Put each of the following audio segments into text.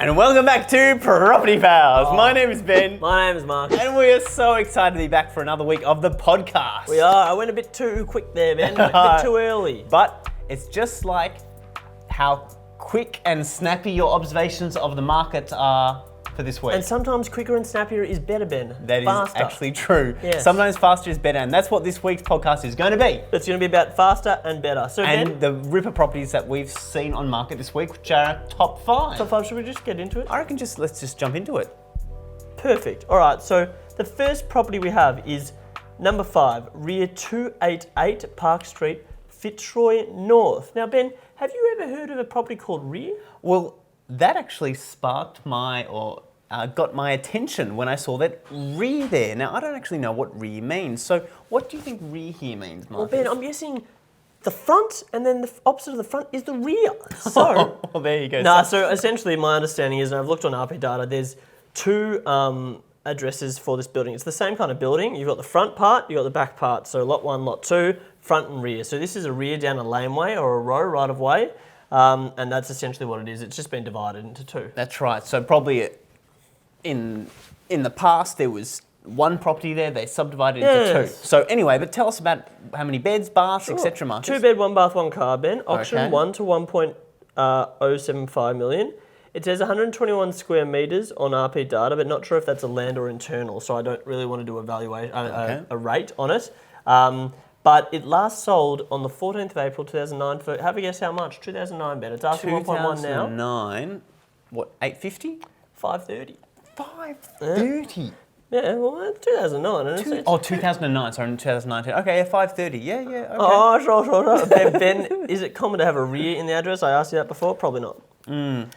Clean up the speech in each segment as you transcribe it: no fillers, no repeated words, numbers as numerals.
And welcome back to Property Palz. My name is Ben. My name is Mark. And we are so excited to be back for another week of the podcast. We are. I went a bit too quick there, Ben. A bit too early. But it's just like how quick and snappy your observations of the market are for this week. And sometimes quicker and snappier is better, Ben. That faster. is actually true. Yes. Sometimes faster is better, and that's what this week's podcast is going to be. It's going to be about faster and better. So, And Ben, the ripper properties that we've seen on market this week, which are our top 5. top 5, should we just get into it? I reckon let's just jump into it. Perfect. All right, so the first property we have is number 5, rear 288 Park Street, Fitzroy North. Now, Ben, have you ever heard of a property called rear? Well, that actually sparked got my attention when I saw that rear there. Now, I don't actually know what rear means. So what do you think rear here means, Marcus? Well, Ben, I'm guessing the front, and then the opposite of the front is the rear. So, well, there you go. So essentially my understanding is, and I've looked on RP data, there's 2 addresses for this building. It's the same kind of building. You've got the front part, you've got the back part. So lot 1, lot 2, front and rear. So this is a rear down a laneway or a row right of way. And that's essentially what it is. It's just been divided into 2. That's right. So probably in the past there was 1 property there, they subdivided into 2. So anyway, but tell us about how many beds, baths, etc. Marcus. 2 bed, 1 bath, 1 car, Ben. Auction Okay. 1 to 1.075 million. It says 121 square metres on RP data, but not sure if that's a land or internal, so I don't really want to do a rate on it. But it last sold on the 14th of April 2009 for, have a guess how much? 2009, Ben. It's asking 1.1 now. 2009, what, 850? 530. 530? Yeah, well, that's 2009. Isn't it? 2009, sorry, 2019. Okay, yeah, 530. Yeah, okay. Oh, sure. Ben, is it common to have a rear in the address? I asked you that before. Probably not.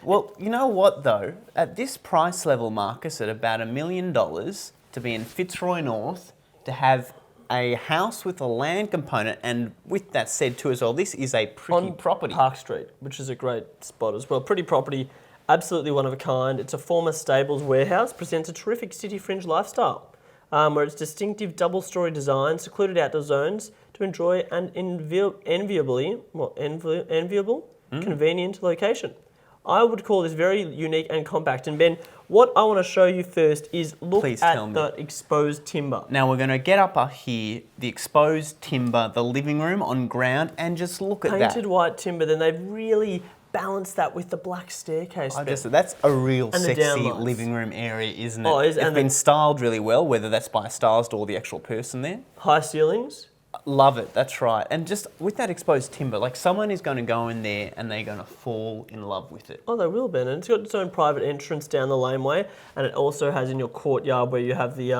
Well, you know what though? At this price level, Marcus, at about $1 million to be in Fitzroy North, to have a house with a land component, and with that said too as well, this is a pretty property. Park Street, which is a great spot as well. Pretty property, absolutely one of a kind. It's a former stables warehouse, presents a terrific city fringe lifestyle, where its distinctive double-storey design, secluded outdoor zones to enjoy an enviable, convenient location. I would call this very unique and compact. And Ben, what I want to show you first is look at that exposed timber. Now we're going to get up here, the exposed timber, the living room on ground, and just look at that. Painted white timber, then they've really balanced that with the black staircase. That's a real And the sexy downlights. living room area, isn't it? Oh, it is, It's and been styled really well, whether that's by a stylist or the actual person there. High ceilings. Love it, that's right. And just with that exposed timber, like someone is going to go in there and they're going to fall in love with it. Oh, they will, Ben. And it's got its own private entrance down the laneway, and it also has in your courtyard where you have the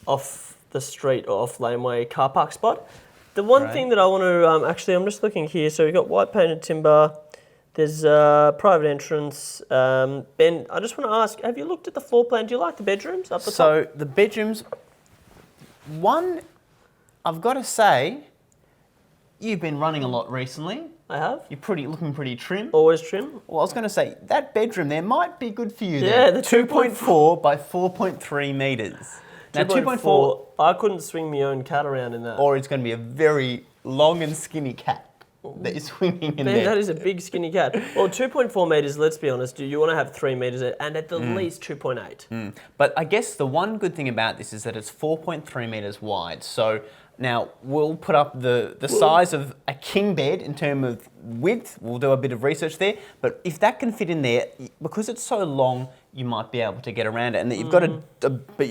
off the street or off laneway car park spot. The one thing that I want to actually, I'm just looking here. So we've got white painted timber. There's private entrance. Ben, I just want to ask: have you looked at the floor plan? Do you like the bedrooms up the top? So the bedrooms, one, I've got to say, you've been running a lot recently. I have. You're looking pretty trim. Always trim. Well, I was going to say, that bedroom there might be good for you. Yeah, there. the 2.4 by 4.3 metres. Now 2.4, I couldn't swing my own cat around in that. or it's going to be a very long and skinny cat that you're swinging in Man, there. that is a big skinny cat. Well, 2.4 metres, let's be honest, you want to have 3 metres and at the least 2.8. But I guess the one good thing about this is that it's 4.3 metres wide. So now we'll put up the size of a king bed in terms of width. We'll do a bit of research there. But if that can fit in there, because it's so long, you might be able to get around it. And that you've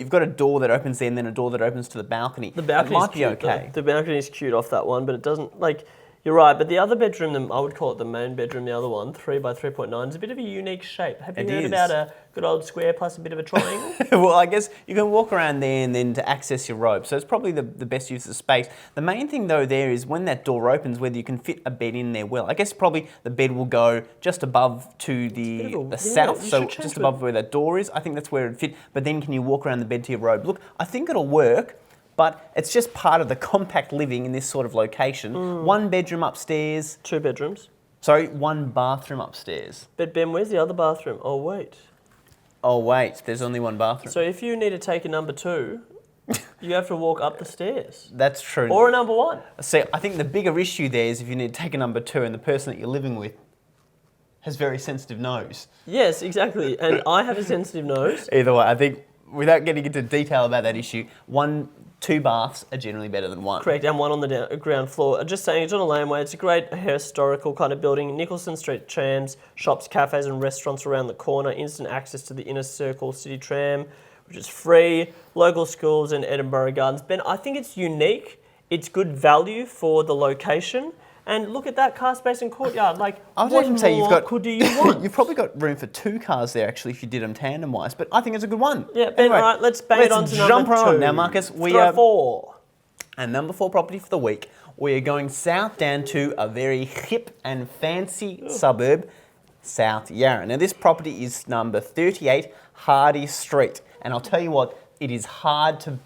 got a door that opens there and then a door that opens to the balcony. The balcony might be okay. The balcony is cute off that one, but it doesn't, like, you're right. But the other bedroom, I would call it the main bedroom, the other one, 3 by 3.9, is a bit of a unique shape. Have you heard about a good old square plus a bit of a triangle? Well, I guess you can walk around there and then to access your robe. So it's probably the best use of space. The main thing though there is when that door opens, whether you can fit a bed in there well. I guess probably the bed will go just above to the south, so just above where that door is. I think that's where it'd fit. But then can you walk around the bed to your robe? Look, I think it'll work. But it's just part of the compact living in this sort of location. 1 bedroom upstairs. 2 bedrooms. Sorry, 1 bathroom upstairs. But Ben, where's the other bathroom? Oh, wait. Oh, wait, there's only 1 bathroom. So if you need to take a number 2, you have to walk up the stairs. That's true. Or a number 1. See, I think the bigger issue there is if you need to take a number 2 and the person that you're living with has very sensitive nose. Yes, exactly. And I have a sensitive nose. Either way, I think without getting into detail about that issue, 2 baths are generally better than 1. Correct, and one on the ground floor. Just saying, it's on a laneway. It's a great historical kind of building. Nicholson Street trams, shops, cafes and restaurants around the corner. Instant access to the inner circle city tram, which is free. Local schools and Edinburgh Gardens. Ben, I think it's unique. It's good value for the location. And look at that car space and courtyard. Like, I would what even say more could you want? you've probably got room for 2 cars there actually if you did them tandem-wise, but I think it's a good one. Yeah, Ben, all right, let's bang it on to jump number 2. on. Now, Marcus, we Throw are... 4. And number 4 property for the week, we are going south down to a very hip and fancy suburb, South Yarra. Now, this property is number 38 Hardy Street. And I'll tell you what, it is hard to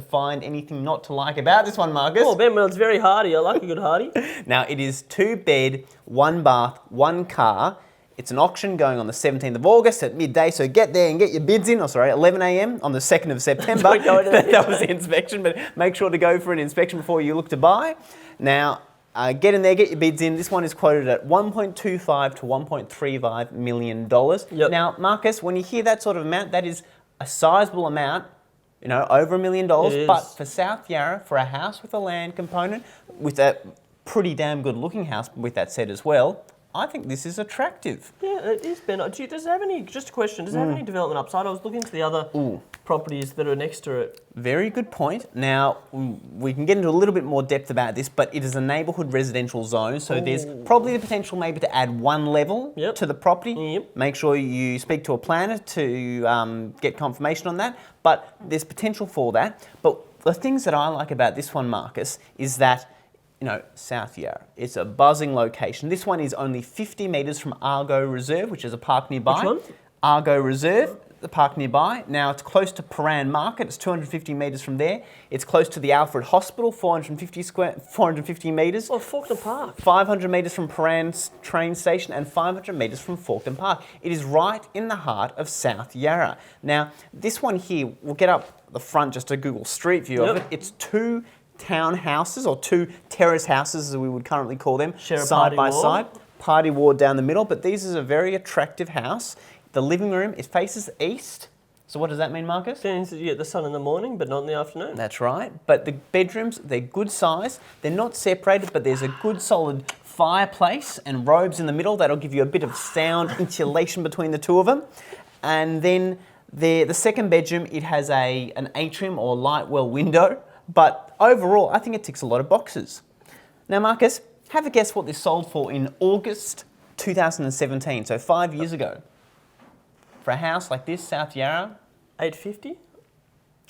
find anything not to like about this one, Marcus. Oh, Ben, well, it's very hardy. I like a good hardy. Now, it is 2 bed, 1 bath, 1 car. It's an auction going on the 17th of August at midday, so get there and get your bids in. 11 a.m. on the 2nd of September. That was the inspection, but make sure to go for an inspection before you look to buy. Now, get in there, get your bids in. This one is quoted at $1.25 to $1.35 million. Yep. Now, Marcus, when you hear that sort of amount, that is a sizable amount. Over $1 million, but for South Yarra, for a house with a land component, with a pretty damn good looking house with that said as well, I think this is attractive. Yeah, it is, Ben. Does it have any, just a question, does it have any development upside? I was looking to the other properties that are next to it. Very good point. Now, we can get into a little bit more depth about this, but it is a neighbourhood residential zone, so there's probably the potential maybe to add 1 level to the property. Yep. Make sure you speak to a planner to get confirmation on that, but there's potential for that. But the things that I like about this one, Marcus, is that South Yarra, it's a buzzing location. This one is only 50 metres from Argo Reserve, which is a park nearby. Which one? Argo Reserve, the park nearby. Now, it's close to Paran Market. It's 250 metres from there. It's close to the Alfred Hospital, 450 metres. Oh, Fawkner Park. 500 metres from Paran train station and 500 metres from Fawkner Park. It is right in the heart of South Yarra. Now, this one here, we'll get up the front, just a Google Street View of it. It's 2 townhouses, or 2 terrace houses as we would currently call them, side by side. Party ward down the middle, but this is a very attractive house. The living room, it faces east. So what does that mean, Marcus? That means that you get the sun in the morning, but not in the afternoon. That's right. But the bedrooms, they're good size. They're not separated, but there's a good solid fireplace and robes in the middle. That'll give you a bit of sound insulation between the 2 of them. And then the second bedroom, it has an atrium or light well window. But overall, I think it ticks a lot of boxes. Now, Marcus, have a guess what this sold for in August 2017, so 5 years ago. For a house like this, South Yarra. $850?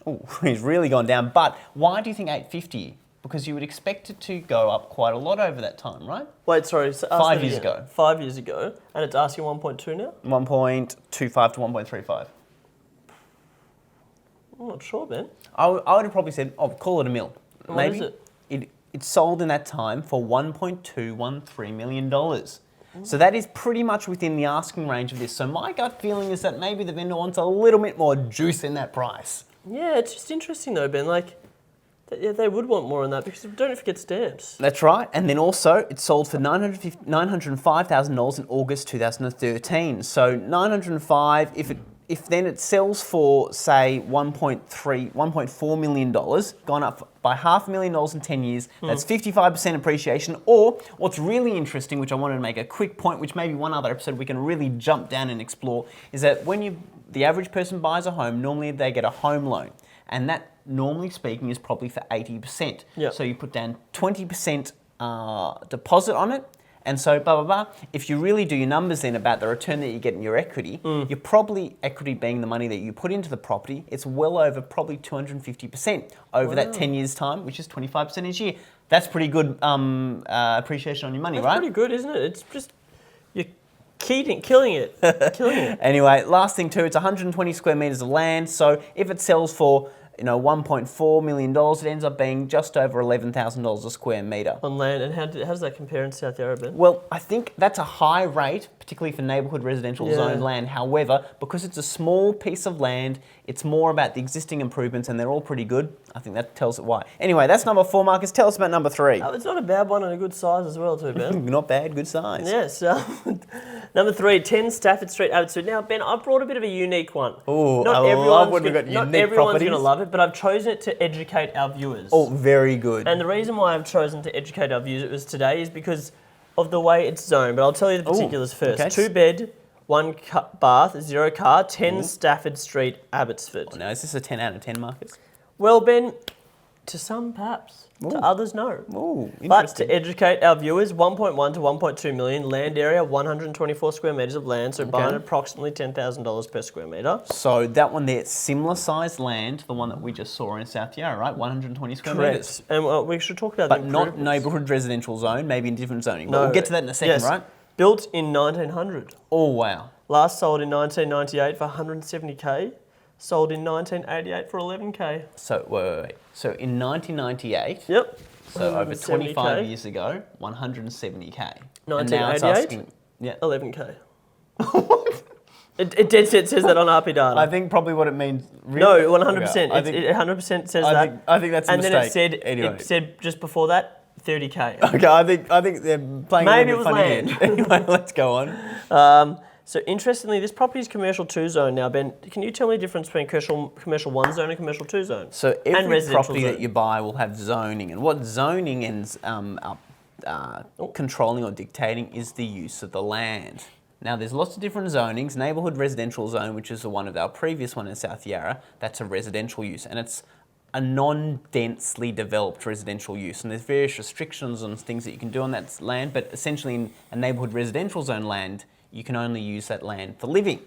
Oh, he's really gone down. But why do you think $850? Because you would expect it to go up quite a lot over that time, right? Wait, sorry. So 5 years ago. 5 years ago, and it's asking 1.2 now? 1.25 to 1.35. I'm not sure, Ben. I would have probably said, call it a mil. What Maybe. is it? It sold in that time for $1.213 million. So that is pretty much within the asking range of this. So my gut feeling is that maybe the vendor wants a little bit more juice in that price. Yeah, it's just interesting though, Ben. Like, they would want more on that because don't forget stamps. That's right. And then also it sold for $905,000 in August 2013. So $905,000, if then it sells for, say, $1.4 million, gone up by $500,000 in 10 years, that's 55% appreciation. Or what's really interesting, which I wanted to make a quick point, which maybe one other episode we can really jump down and explore, is that when the average person buys a home, normally they get a home loan. And that, normally speaking, is probably for 80%. Yep. So you put down 20% deposit on it, and so blah, blah, blah. If you really do your numbers then about the return that you get in your equity, you're probably, equity being the money that you put into the property, it's well over probably 250% over that 10 years time, which is 25% each year. That's pretty good appreciation on your money, right? That's pretty good, isn't it? It's just, you're killing it. Anyway, last thing too, it's 120 square metres of land, so if it sells for $1.4 million, it ends up being just over $11,000 a square metre. On land, and how does that compare in South Yarra, Ben? Well, I think that's a high rate, particularly for neighbourhood residential zone land. However, because it's a small piece of land, it's more about the existing improvements, and they're all pretty good. I think that tells it why. Anyway, that's number 4, Marcus. Tell us about number 3. It's not a bad one and a good size as well too, Ben. Not bad, good size. Yes. Number 3, 10 Stafford Street, Abbotsford. Now, Ben, I brought a bit of a unique one. Oh, I love when we've got unique properties. Not everyone's going to love it, but I've chosen it to educate our viewers. Oh, very good. And the reason why I've chosen to educate our viewers today is because of the way it's zoned. But I'll tell you the particulars first. Okay. 2 bed, 1 bath, 0 car, 10 Stafford Street, Abbotsford. Oh, now, is this a 10 out of 10, Marcus? Well, Ben, to some perhaps, to others no. Oh, But interesting. to educate our viewers, 1.1 to 1.2 million, land area, 124 square metres of land, so buying approximately $10,000 per square metre. So that one there, similar sized land to the one that we just saw in South Yarra, right? 120 square metres. And we should talk about But the not improvements. neighbourhood residential zone, maybe in different zoning. But No. we'll get to that in a second, Yes. right? Built in 1900. Oh, wow. Last sold in 1998 for 170k. Sold in 1988 for 11k. So, wait. So in 1998, Yep. so over 170K. 25 years ago, 170k. And 1988? now it's asking, yeah. 11k. It dead set says that on RP data. I think probably what it means. No, Really? 100%. Okay, It 100% says I that. think, I think that's a And mistake. then anyway. it said just before that, 30k. Okay, I think they're playing Maybe a it little was bit funny land. here. Anyway, let's go on. So interestingly, this property is commercial 2 zone now. Ben, can you tell me the difference between commercial 1 zone and commercial 2 zone? So every residential property zone. that you buy will have zoning, and what zoning ends up controlling or dictating is the use of the land. Now, there's lots of different zonings. Neighbourhood residential zone, which is the one of our previous one in South Yarra, that's a residential use, and it's a non-densely developed residential use, and there's various restrictions on things that you can do on that land, but essentially in a neighbourhood residential zone land, you can only use that land for living.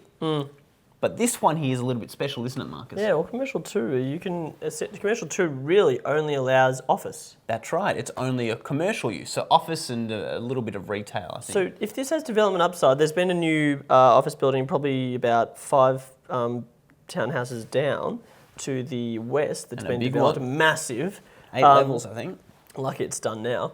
But this one here is a little bit special, isn't it, Marcus? Yeah, well, commercial 2, commercial 2 really only allows office. That's right, it's only a commercial use, so office and a little bit of retail, I think. So if this has development upside, there's been a new office building probably about 5 townhouses down to the west that's And a been big developed, one. massive. 8 levels, I think. Like it's done now.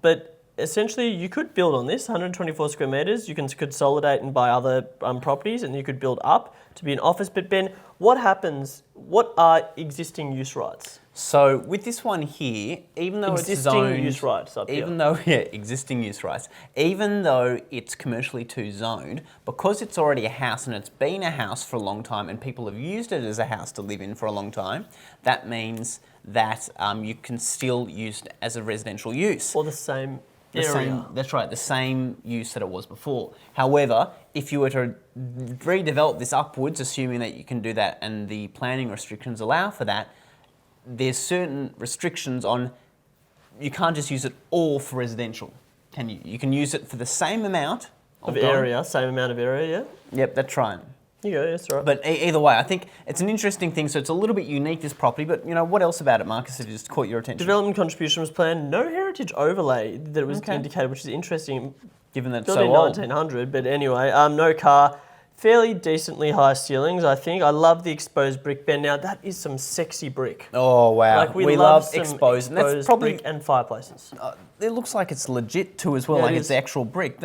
But essentially, you could build on this, 124 square metres. You can consolidate and buy other properties, and you could build up to be an office. But Ben, what happens? What are existing use rights? So with this one here, even though it's Existing zoned, use rights up here. even though existing use rights, even though it's commercially 2 zoned, because it's already a house and it's been a house for a long time, and people have used it as a house to live in for a long time, that means that you can still use it as a residential use. Or the same The area. same, that's right, the same use that it was before. However, if you were to redevelop this upwards, assuming that you can do that and the planning restrictions allow for that, there's certain restrictions on, you can't just use it all for residential, can you? You can use it for the same amount of area, same amount of area, yeah. Yep, that's right. You go, that's right. But either way, I think it's an interesting thing. So it's a little bit unique, this property, but you know, what else about it, Marcus, that just caught your attention? Development contribution was planned, no heritage overlay that was Okay. indicated, which is interesting. Given that it's Built so in old. 1900, but anyway, no car, fairly decently high ceilings, I think. I love the exposed brick, Ben. Now, that is some sexy brick. Oh, wow. Like, we love some exposed. And that's probably, brick and fireplaces. it looks like it's legit too as well, Yeah, like it it's is. the actual brick.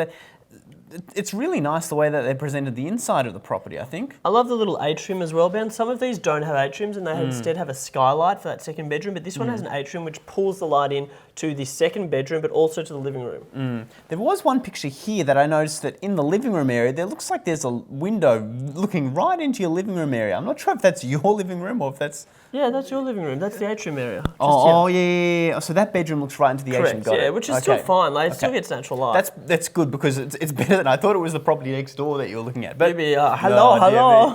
It's really nice the way that they presented the inside of the property, I think. I love the little atrium as well, Ben. Some of these don't have atriums and they instead have a skylight for that second bedroom, but this one has an atrium which pulls the light in to the second bedroom, but also to the living room. There was one picture here that I noticed that in the living room area, there looks like there's a window looking right into your living room area. I'm not sure if that's your living room or if that's... Yeah, that's your living room. That's the atrium area. Just Oh, here. yeah. So that bedroom looks right into the atrium. Correct, Got yeah, it. which is still Okay. fine. Like, it still Okay. gets natural light. That's good because it's better than I thought it was the property next door that you were looking at. But Maybe, hello.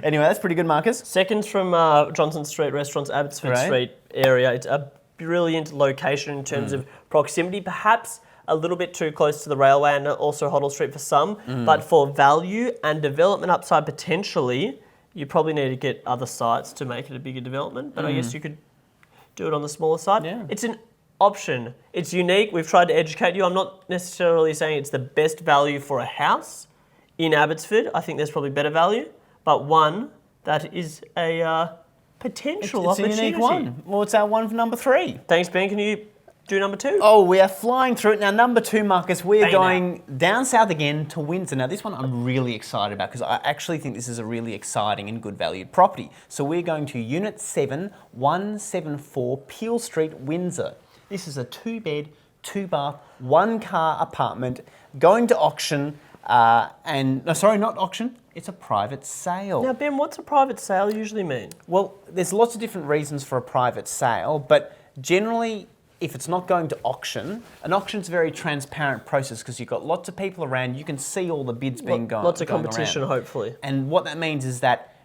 Anyway, that's pretty good, Marcus. Seconds from Johnson Street Restaurants, Abbotsford Right. Street area. It's a brilliant location in terms of proximity, perhaps a little bit too close to the railway and also Hoddle Street for some, but for value and development upside potentially, you probably need to get other sites to make it a bigger development, but I guess you could do it on the smaller side. Yeah. It's an option. It's unique. We've tried to educate you. I'm not necessarily saying it's the best value for a house in Abbotsford. I think there's probably better value, but one that is a potential It's a opportunity. unique one. Well, it's our one for number 3. Thanks, Ben. Can you do number 2? Oh, we are flying through it. Now, number 2, Marcus, we are Bang going down south again to Windsor. Now, this one I'm really excited about because I actually think this is a really exciting and good valued property. So we're going to Unit 7, 174 Peel Street, Windsor. This is a 2-bed, 2-bath, 1-car apartment going to auction. No, sorry, not auction. It's a private sale. Now, Ben, what's a private sale usually mean? Well, there's lots of different reasons for a private sale, but generally, if it's not going to auction, an auction's a very transparent process because you've got lots of people around. You can see all the bids being going. Lots of competition, hopefully. And what that means is that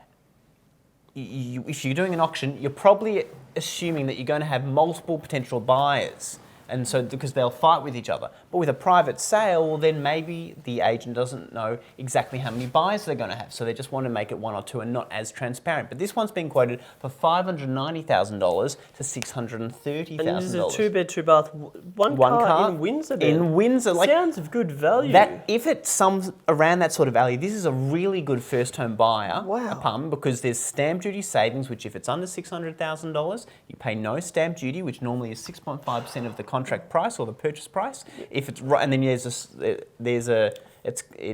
if you're doing an auction, you're probably assuming that you're going to have multiple potential buyers. And so, because they'll fight with each other. But with a private sale, well, then maybe the agent doesn't know exactly how many buyers they're going to have. So they just want to make it 1 or 2 and not as transparent. But this one's been quoted for $590,000 to $630,000. And this is a 2-bed, 2-bath, one car in Windsor, Ben. In Windsor. Sounds of good value. That, if it sums around that sort of value, this is a really good first home buyer apartment because there's stamp duty savings, which if it's under $600,000, you pay no stamp duty, which normally is 6.5% of the contract price or the purchase price. If it's right, and then it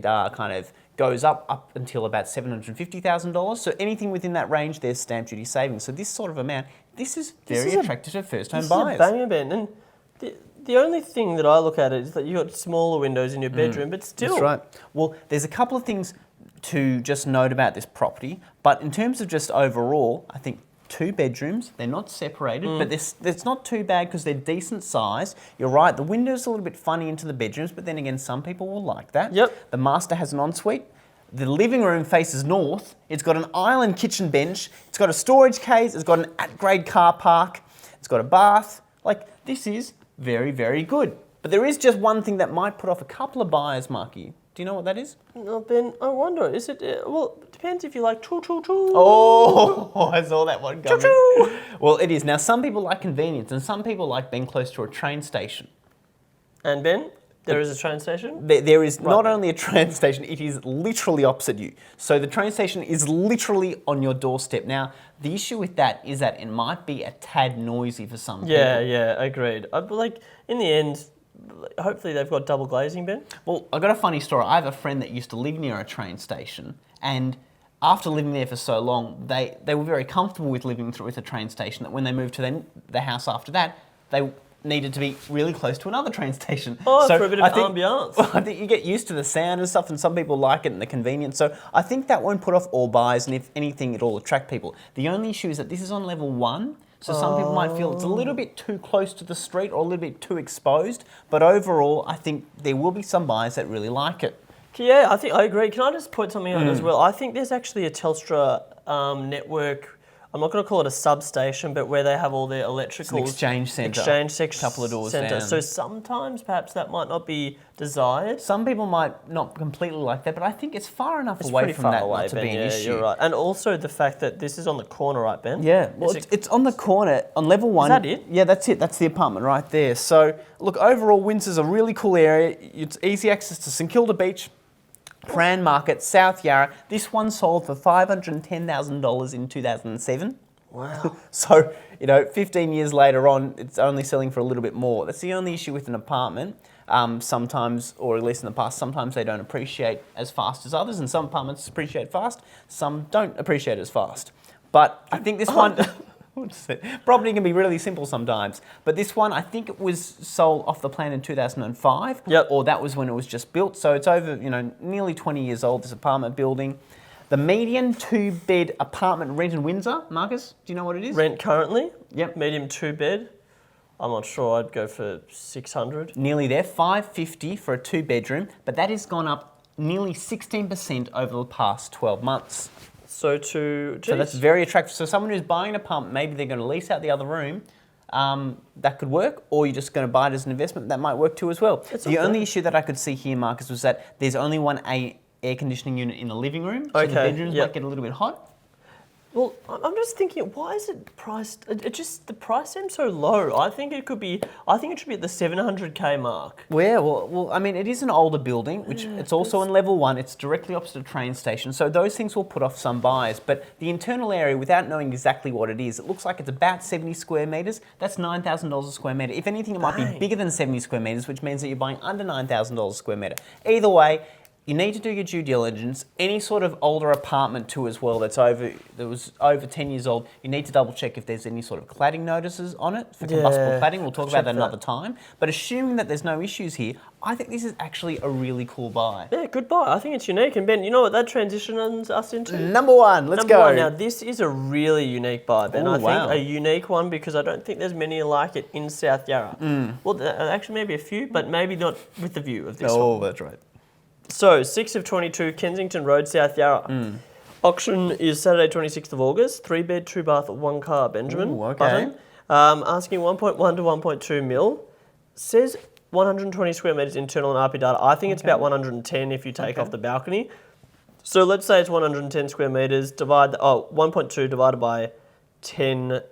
kind of goes up until about $750,000. So anything within that range, there's stamp duty savings. So this sort of amount, this is very attractive to first home buyers. This is a banger, Ben. And the only thing that I look at is that you've got smaller windows in your bedroom, but still. That's right. Well, there's a couple of things to just note about this property, but in terms of just overall, I think 2 bedrooms, they're not separated, but it's not too bad because they're decent size. You're right, the window's a little bit funny into the bedrooms, but then again, some people will like that. Yep. The master has an ensuite. The living room faces north. It's got an island kitchen bench. It's got a storage case. It's got an at-grade car park. It's got a bath. Like, this is very, very good. But there is just one thing that might put off a couple of buyers, Marky. Do you know what that is? No, Ben, I wonder, is it, well, it depends if you like choo-choo-choo. Oh, I saw that one coming. Choo-choo. Well, it is. Now, some people like convenience and some people like being close to a train station. And Ben, there is a train station? There is not only a train station, it is literally opposite you. So the train station is literally on your doorstep. Now, the issue with that is that it might be a tad noisy for some people. Yeah, agreed. Like, in the end, hopefully they've got double glazing, Ben. Well, I got a funny story. I have a friend that used to live near a train station, and after living there for so long, they were very comfortable with living with a train station that when they moved to their house after that, they needed to be really close to another train station. Oh, so for a bit of ambiance. I think you get used to the sound and stuff, and some people like it and the convenience. So I think that won't put off all buyers, and if anything, it'll attract people. The only issue is that this is on level 1. So some people might feel it's a little bit too close to the street or a little bit too exposed. But overall, I think there will be some buyers that really like it. Yeah, I agree. Can I just point something out as well? I think there's actually a Telstra network. I'm not going to call it a substation, but where they have all their electricals. It's an exchange centre. Exchange section. Couple of doors down. So sometimes perhaps that might not be desired. Some people might not completely like that, but I think it's far enough It's away pretty from far that away, not to Ben. be an issue. You're right. And also the fact that this is on the corner, right, Ben? Yeah, well, it's on the corner, on level 1. Is that it? Yeah, that's it. That's the apartment right there. So, look, overall, Windsor's a really cool area. It's easy access to St Kilda Beach, Prahran Market, South Yarra. This one sold for $510,000 in 2007. Wow. So, 15 years later on, it's only selling for a little bit more. That's the only issue with an apartment. Sometimes, or at least in the past, sometimes they don't appreciate as fast as others, and some apartments appreciate fast, some don't appreciate as fast. But I think this one, property can be really simple sometimes. But this one, I think it was sold off the plan in 2005, or that was when it was just built. So it's over, nearly 20 years old, this apartment building. The median 2-bed apartment rent in Windsor, Marcus, do you know what it is? Rent currently? Yep. Medium 2-bed? I'm not sure. I'd go for 600. Nearly there, $550 for a 2-bedroom, but that has gone up nearly 16% over the past 12 months. So that's very attractive. So someone who's buying an apartment, maybe they're going to lease out the other room, that could work, or you're just going to buy it as an investment, that might work too as well. The only issue that I could see here, Marcus, was that there's only one air conditioning unit in the living room, so the bedrooms might get a little bit hot. Well, I'm just thinking, why is it priced? The price seems so low. I think it should be at the 700K mark. Well, I mean, it is an older building, which it's also in level 1. It's directly opposite a train station, so those things will put off some buyers. But the internal area, without knowing exactly what it is, it looks like it's about 70 square metres. That's $9,000 a square metre. If anything, it might be bigger than 70 square metres, which means that you're buying under $9,000 a square metre. Either way, you need to do your due diligence. Any sort of older apartment too as well that was over 10 years old, you need to double check if there's any sort of cladding notices on it for combustible cladding. We'll talk about that another time. But assuming that there's no issues here, I think this is actually a really cool buy. Yeah, good buy. I think it's unique. And Ben, you know what that transitions us into? Number 1, let's go. Number 1. Now, this is a really unique buy, Ben. Ooh, I think a unique one because I don't think there's many like it in South Yarra. Well, actually maybe a few, but maybe not with the view of this one. Oh, that's right. So, 6 of 22, Kensington Road, South Yarra. Auction is Saturday, 26th of August. 3-bed, 2-bath, 1-car, Benjamin. Ooh, okay. Button. Asking 1.1 to 1.2 mil. Says 120 square metres internal and RP data. I think it's about 110 if you take off the balcony. So, let's say it's 110 square metres. 1.2 divided by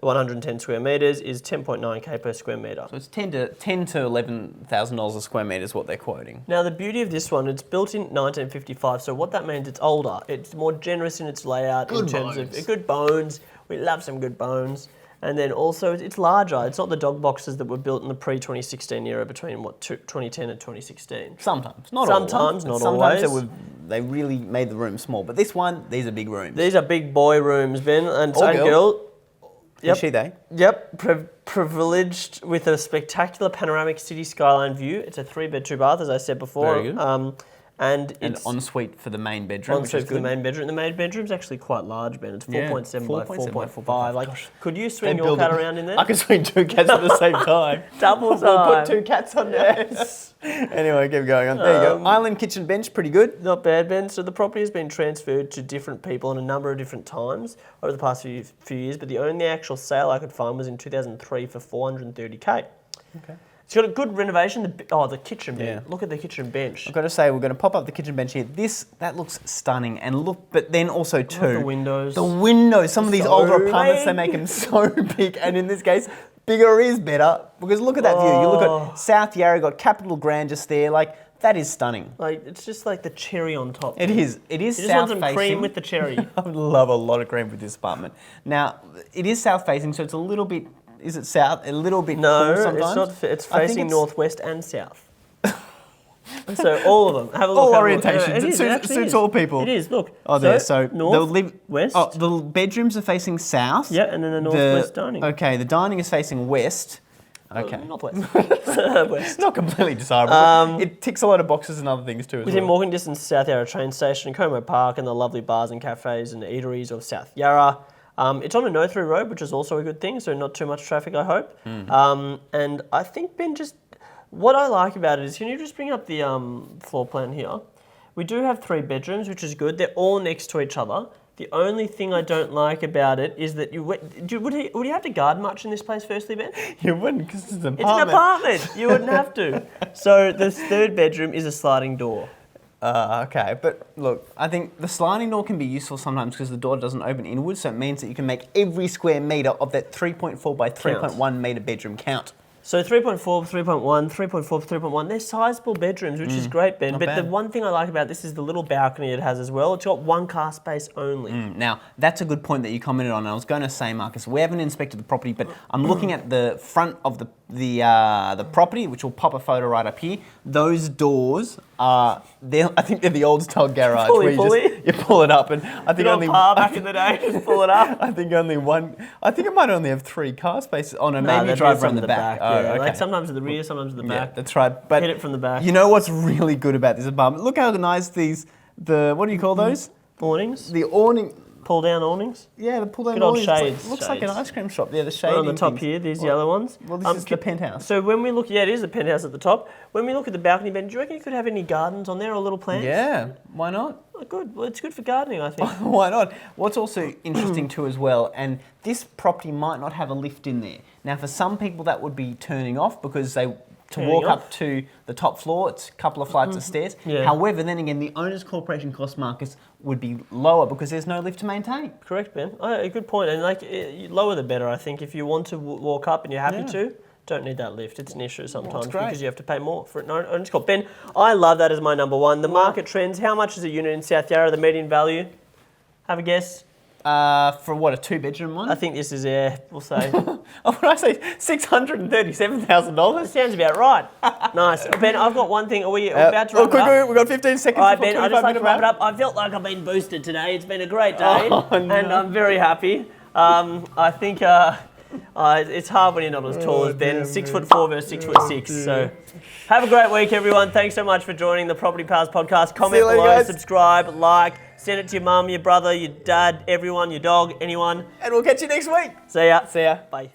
110 square metres is 10.9k per square metre. So it's $10,000 to $11,000 a square metre is what they're quoting. Now the beauty of this one, it's built in 1955, so what that means, it's older. It's more generous in its layout in terms of good bones. We love some good bones. And then also it's larger. It's not the dog boxes that were built in the pre-2016 era between 2010 and 2016. Sometimes, not always. Sometimes they really made the room small. But this one, these are big rooms. These are big boy rooms, Ben. And girl. Yep. Is she they? Yep. Privileged with a spectacular panoramic city skyline view. It's a 3-bed, 2-bath, as I said before. Very good. And an it's ensuite for the main bedroom. Ensuite for the main bedroom. The main bedroom's actually quite large, Ben. It's 4.7 by 4.45. Like, could you swing your cat around in there? I could swing 2 cats at the same time. Double time. We'll put 2 cats on there. Yes. Anyway, keep going on. There you go. Island kitchen bench, pretty good. Not bad, Ben. So the property has been transferred to different people on a number of different times over the past few years, but the only actual sale I could find was in 2003 for 430k. Okay. It's got a good renovation. The kitchen bench. Yeah. Look at the kitchen bench. I've got to say, we're going to pop up the kitchen bench here. That looks stunning. And but then also too, the windows. The windows. Some of these older apartments, they make them so big. And in this case, bigger is better. Because look at that view. You look at South Yarra, got Capital Grand just there. Like, that is stunning. Like, it's just like the cherry on top. It is. It is south facing. You just want some cream with the cherry. I would love a lot of cream with this apartment. Now, it is south facing, so it's a little bit. Is it south? A little bit cool sometimes? It's not. It's facing northwest and south. So all of them. Have a look. All orientations. It suits all people. It is. Look. Oh, there. So north, west. Oh, the bedrooms are facing south. Yeah, and then the northwest dining. Okay, the dining is facing west. Okay. Northwest. West. Not completely desirable. It ticks a lot of boxes and other things too. Within walking distance to South Yarra train station, Como Park, and the lovely bars and cafes and eateries of South Yarra. It's on a no-through road, which is also a good thing, so not too much traffic, I hope. And I think, Ben, what I like about it is, can you just bring up the floor plan here? We do have 3 bedrooms, which is good. They're all next to each other. The only thing I don't like about it is that would you have to garden much in this place, firstly, Ben? You wouldn't, because it's an apartment. It's an apartment. You wouldn't have to. So the 3rd bedroom is a sliding door. Okay, but look, I think the sliding door can be useful sometimes because the door doesn't open inwards, so it means that you can make every square metre of that 3.4 by 3.1 metre bedroom count. So 3.4, 3.1, 3.4, 3.1, they're sizable bedrooms, which is great, Ben. But the one thing I like about this is the little balcony it has as well. It's got 1 car space only. Now, that's a good point that you commented on. I was going to say, Marcus, we haven't inspected the property, but I'm looking at the front of the property, which will pop a photo right up here. Those doors are, I think they're the old style garage where you pull it up, and I think only back in the day, just pull it up. I think it might only have 3 car spaces on it. Maybe drive around the back. Yeah, like sometimes at the rear, sometimes at the back. Yeah, that's right. But hit it from the back. You know what's really good about this apartment? Look how nice what do you call those? Awnings. The awning. Pull down awnings? Yeah, the pull down good awnings. Old shades. Looks like an ice cream shop. Yeah, the shade on the top here, these yellow ones. Well, this is the penthouse. So when we look, it is the penthouse at the top. When we look at the balcony, Ben, do you reckon you could have any gardens on there or little plants? Yeah, why not? Oh, good. Well, it's good for gardening, I think. Why not? What's also interesting too as well, and this property might not have a lift in there. Now, for some people that would be turning off because they to Turning walk off. up to the top floor. It's a couple of flights of stairs. Yeah. However, then again, the owner's corporation cost, Marcus, would be lower because there's no lift to maintain. Correct, Ben. A good point. And like, lower the better, I think. If you want to walk up and you're happy to, don't need that lift. It's an issue sometimes because you have to pay more for it. No, owner's cost. Ben, I love that as my number one. The market trends. How much is a unit in South Yarra, the median value? Have a guess. For what, a 2-bedroom one? I think this is, we'll say. Oh, what did I say? $637,000? Sounds about right. Nice. Ben, I've got one thing. Are we about to wrap it up? We've got 15 seconds. All right, before Ben, I'd just like to 25 wrap it minute up. I felt like I've been boosted today. It's been a great day, Oh, no. and I'm very happy. I think it's hard when you're not as tall as Ben. 6'4" versus 6'6". So have a great week, everyone. Thanks so much for joining the Property Palz podcast. Comment later, below, guys. subscribe, like, send it to your mum, your brother, your dad, everyone, your dog, anyone. And we'll catch you next week. See ya. See ya. Bye.